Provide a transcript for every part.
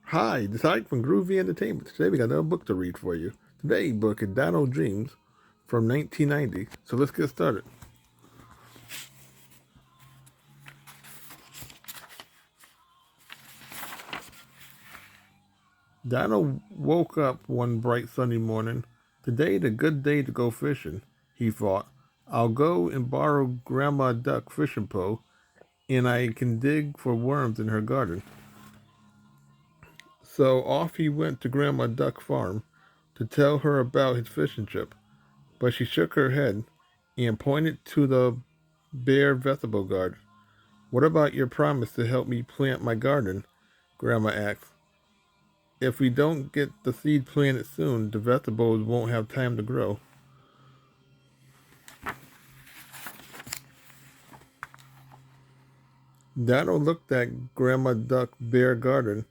Hi, this is Ike from Groovy Entertainment. Today we got another book to read for you. Today's book is Dino Dreams from 1990. So let's get started. Dino woke up one bright sunny morning. Today's a good day to go fishing, he thought. I'll go and borrow Grandma Duck fishing pole, and I can dig for worms in her garden. So off he went to Grandma Duck farm to tell her about his fishing trip. But she shook her head and pointed to the bare vegetable garden. What about your promise to help me plant my garden? Grandma asked. If we don't get the seed planted soon, the vegetables won't have time to grow. Donald looked at Grandma Duck's bare garden.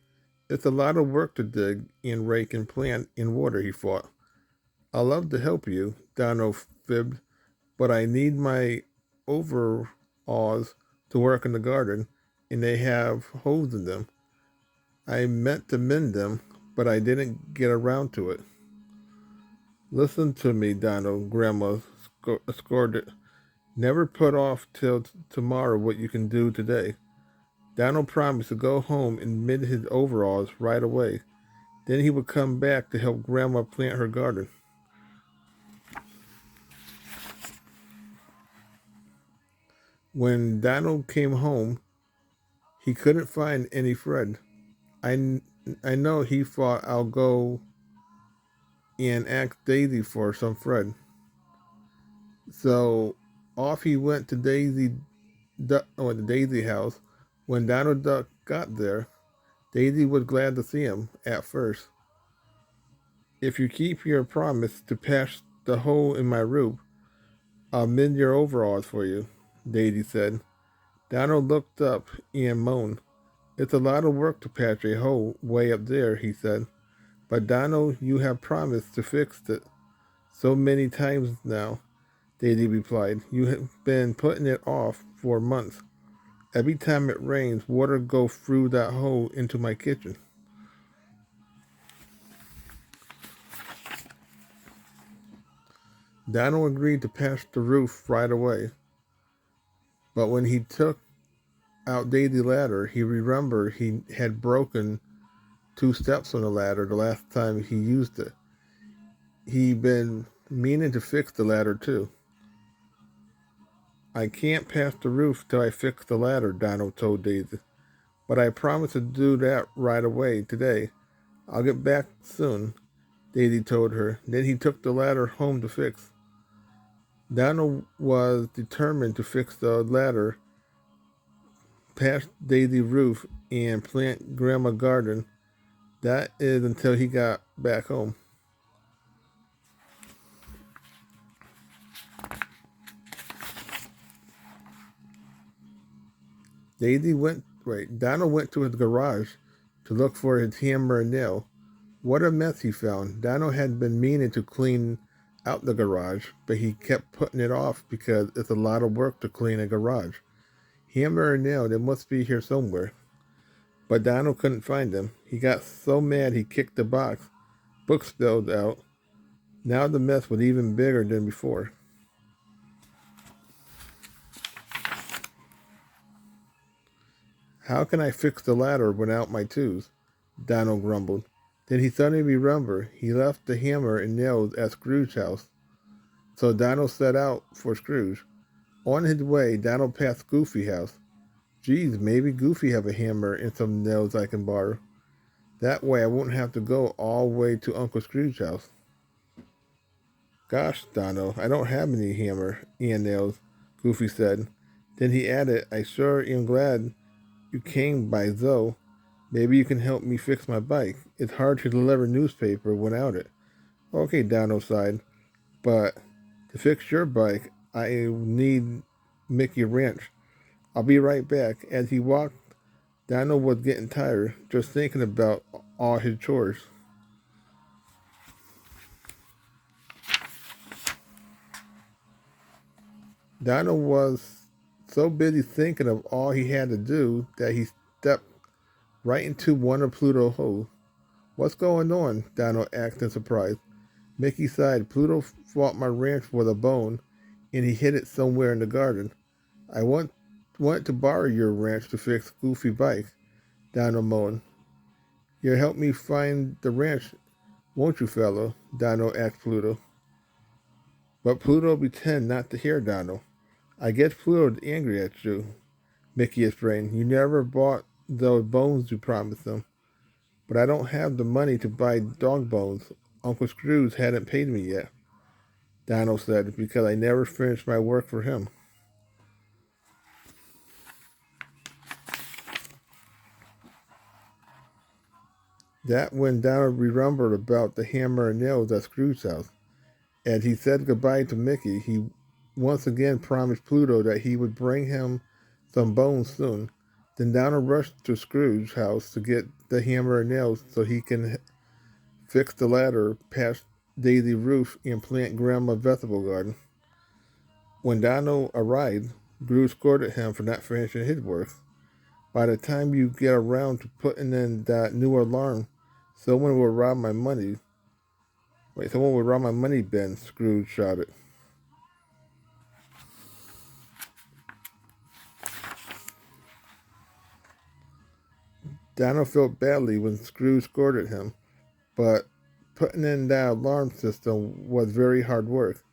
It's a lot of work to dig and rake and plant and water, he thought. I'd love to help you, Donald fibbed, but I need my overalls to work in the garden, and they have holes in them. I meant to mend them, but I didn't get around to it. Listen to me, Donald, Grandma scolded. Never put off till tomorrow what you can do today. Donald promised to go home and mend his overalls right away. Then he would come back to help Grandma plant her garden. When Donald came home, he couldn't find any Fred. I, I know he thought I'll go and ask Daisy for some Fred. So off he went to the Daisy house. When Donald Duck got there, Daisy was glad to see him at first. If you keep your promise to patch the hole in my roof, I'll mend your overalls for you, Daisy said. Donald looked up and moaned. It's a lot of work to patch a hole way up there, he said. But Donald, you have promised to fix it so many times now, Daisy replied. You have been putting it off for months. Every time it rains, water goes through that hole into my kitchen. Donald agreed to patch the roof right away, but when he took out Daisy's ladder, he remembered he had broken two steps on the ladder the last time he used it. He'd been meaning to fix the ladder too. I can't patch the roof till I fix the ladder, Donald told Daisy. But I promise to do that right away today. I'll get back soon, Daisy told her. Then he took the ladder home to fix. Donald was determined to fix the ladder, patch Daisy's roof, and plant Grandma's garden. That is until he got back home. Donald went to his garage to look for his hammer and nail. What a mess he found. Donald had been meaning to clean out the garage, but he kept putting it off because it's a lot of work to clean a garage. Hammer and nail, they must be here somewhere. But Donald couldn't find them. He got so mad he kicked the box. Books spilled out. Now the mess was even bigger than before. How can I fix the ladder without my tools? Donald grumbled. Then he suddenly remembered he left the hammer and nails at Scrooge's house. So Donald set out for Scrooge. On his way, Donald passed Goofy's house. Geez, maybe Goofy have a hammer and some nails I can borrow. That way I won't have to go all the way to Uncle Scrooge's house. Gosh, Donald, I don't have any hammer and nails, Goofy said. Then he added, I sure am glad you came by, though. Maybe you can help me fix my bike. It's hard to deliver newspaper without it. Okay, Donald sighed, but to fix your bike, I need Mickey wrench. I'll be right back. As he walked, Donald was getting tired, just thinking about all his chores. Donald was so busy thinking of all he had to do that he stepped right into one of Pluto's holes. What's going on? Donald asked in surprise. Mickey sighed. Pluto thought my ranch was a bone, and he hid it somewhere in the garden. I want to borrow your ranch to fix Goofy bike, Donald moaned. You'll help me find the ranch, won't you, fellow? Donald asked Pluto. But Pluto pretended not to hear Donald. I guess Pluto's angry at you, Mickey explained. You never bought those bones you promised him. But I don't have the money to buy dog bones. Uncle Scrooge hadn't paid me yet, Donald said, because I never finished my work for him. That when Donald remembered about the hammer and nails at Scrooge's house. As he said goodbye to Mickey, he once again promised Pluto that he would bring him some bones soon. Then Donald rushed to Scrooge's house to get the hammer and nails so he can fix the ladder past Daisy's roof and plant Grandma's vegetable garden. When Donald arrived, Scrooge scolded him for not finishing his work. By the time you get around to putting in that new alarm, someone will rob my money. Someone will rob my money bin, Scrooge shouted. Donald felt badly when Scrooge scolded him, but putting in that alarm system was very hard work.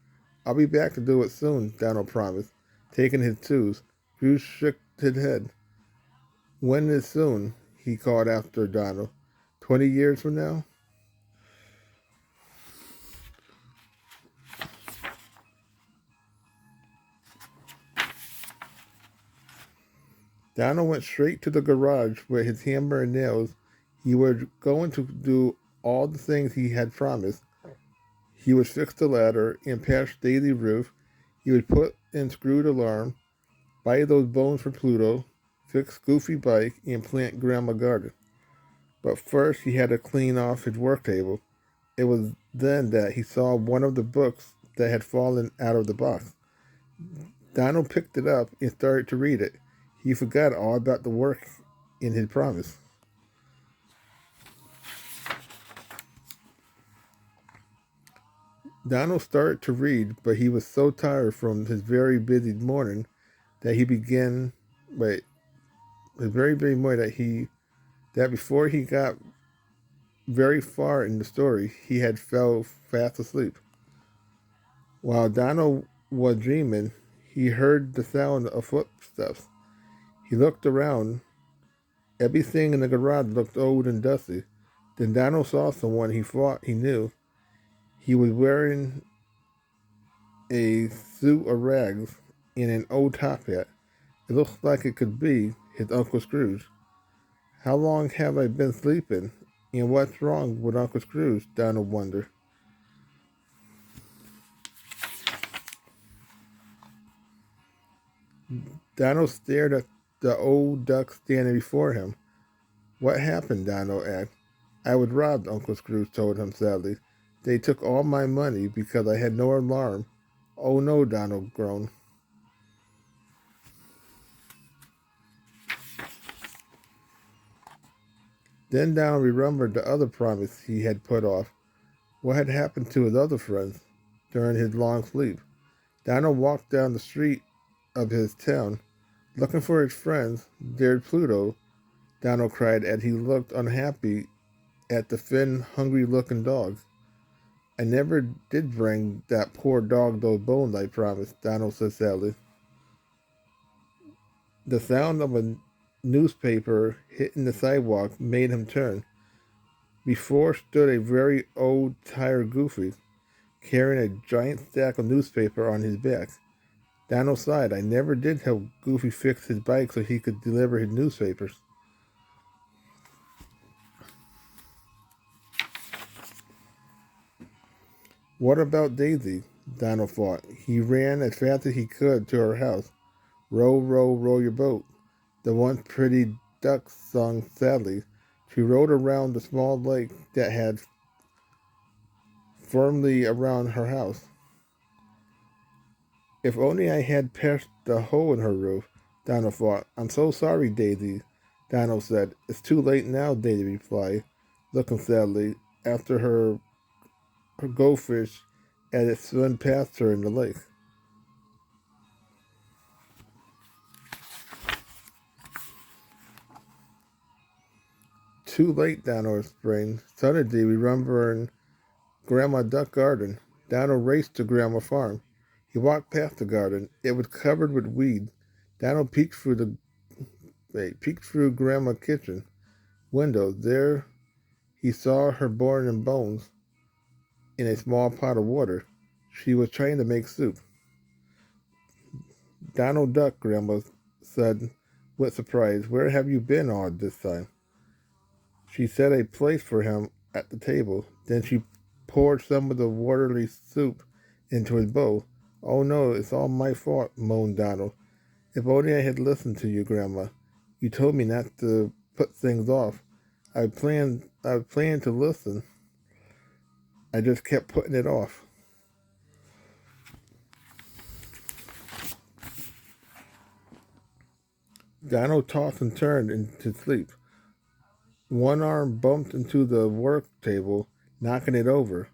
I'll be back to do it soon, Donald promised, taking his tools. Scrooge shook his head. When is soon? He called after Donald. 20 years from now? Donald went straight to the garage with his hammer and nails. He was going to do all the things he had promised. He would fix the ladder and patch Daisy's roof. He would put in Scrooge's alarm, buy those bones for Pluto, fix Goofy bike, and plant Grandma's garden. But first he had to clean off his work table. It was then that he saw one of the books that had fallen out of the box. Donald picked it up and started to read it. He forgot all about the work in his promise. Donald started to read, but he was so tired from his very busy morning that he began. Wait, his very busy morning that before he got very far in the story, he had fell fast asleep. While Donald was dreaming, he heard the sound of footsteps. He looked around. Everything in the garage looked old and dusty. Then Donald saw someone he thought he knew. He was wearing a suit of rags and an old top hat. It looked like it could be his Uncle Scrooge. How long have I been sleeping? And what's wrong with Uncle Scrooge? Donald wondered. Donald stared at the old duck standing before him. What happened? Donald asked. I was robbed, Uncle Scrooge told him sadly. They took all my money because I had no alarm. Oh no, Donald groaned. Then Donald remembered the other promise he had put off. What had happened to his other friends during his long sleep? Donald walked down the street of his town, looking for his friends. There's Pluto, Donald cried as he looked unhappy at the thin, hungry-looking dog. I never did bring that poor dog those bones I promised, Donald said sadly. The sound of a newspaper hitting the sidewalk made him turn. Before stood a very old, tired Goofy, carrying a giant stack of newspaper on his back. Donald sighed. I never did help Goofy fix his bike so he could deliver his newspapers. What about Daisy? Donald thought. He ran as fast as he could to her house. Row, row, row your boat. The once pretty duck sung sadly. She rowed around the small lake that had firmly around her house. If only I had patched the hole in her roof, Donald thought. I'm so sorry, Daisy, Donald said. It's too late now, Daisy replied, looking sadly after her goldfish as it swam past her in the lake. Too late, Donald explained, suddenly remembering Grandma Duck garden. Donald raced to Grandma farm. He walked past the garden. It was covered with weed. Donald peeked through Grandma's kitchen window. There he saw her boiling bones in a small pot of water. She was trying to make soup. Donald Duck, Grandma said with surprise. Where have you been all this time? She set a place for him at the table. Then she poured some of the watery soup into his bowl. Oh no, it's all my fault, moaned Donald. If only I had listened to you, Grandma. You told me not to put things off. I planned to listen. I just kept putting it off. Donald tossed and turned into sleep. One arm bumped into the work table, knocking it over.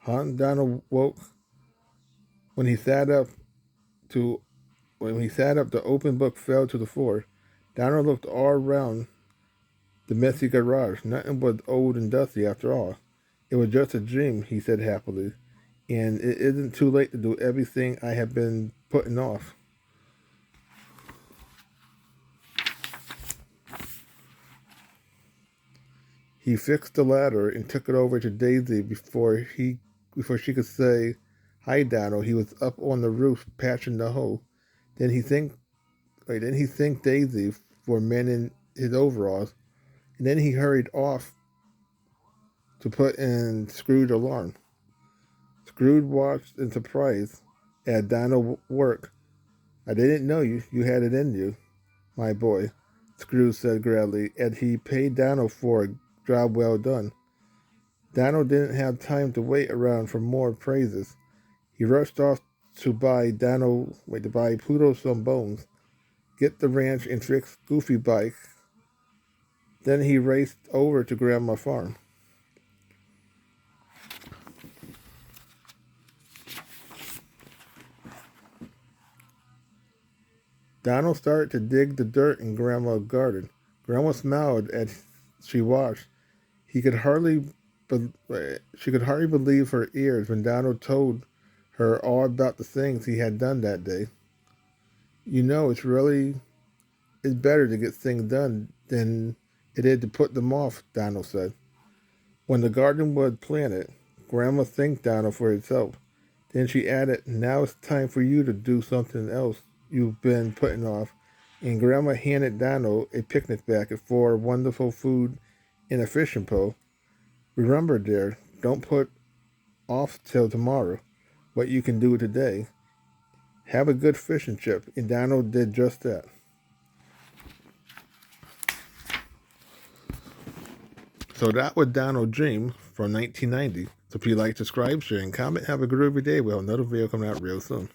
Donald woke. When he sat up to the open book fell to the floor. Donald looked all around the messy garage. Nothing was old and dusty after all. It was just a dream, he said happily. And it isn't too late to do everything I have been putting off. He fixed the ladder and took it over to Daisy before she could say hi, Donald. He was up on the roof patching the hole. Then he thanked Daisy for mending his overalls, and then he hurried off to put in Scrooge's alarm. Scrooge watched in surprise at Donald work. I didn't know you had it in you, my boy, Scrooge said gravely, as he paid Donald for a job well done. Donald didn't have time to wait around for more praises. He rushed off to buy Pluto some bones, get the ranch and fix Goofy bike. Then he raced over to Grandma farm. Donald started to dig the dirt in Grandma's garden. Grandma smiled as she watched. He could hardly, she could hardly believe her ears when Donald told her all about the things he had done that day. You know, it's better to get things done than it is to put them off, Donald said. When the garden was planted, Grandma thanked Donald for his help. Then she added, now it's time for you to do something else you've been putting off. And Grandma handed Donald a picnic basket for wonderful food and a fishing pole. Remember, dear, don't put off till tomorrow what you can do today. Have a good fishing trip. And Donald did just that. So that was Donald Dream from 1990. So if you like, subscribe, share, and comment, have a good every day. We'll have another video coming out real soon.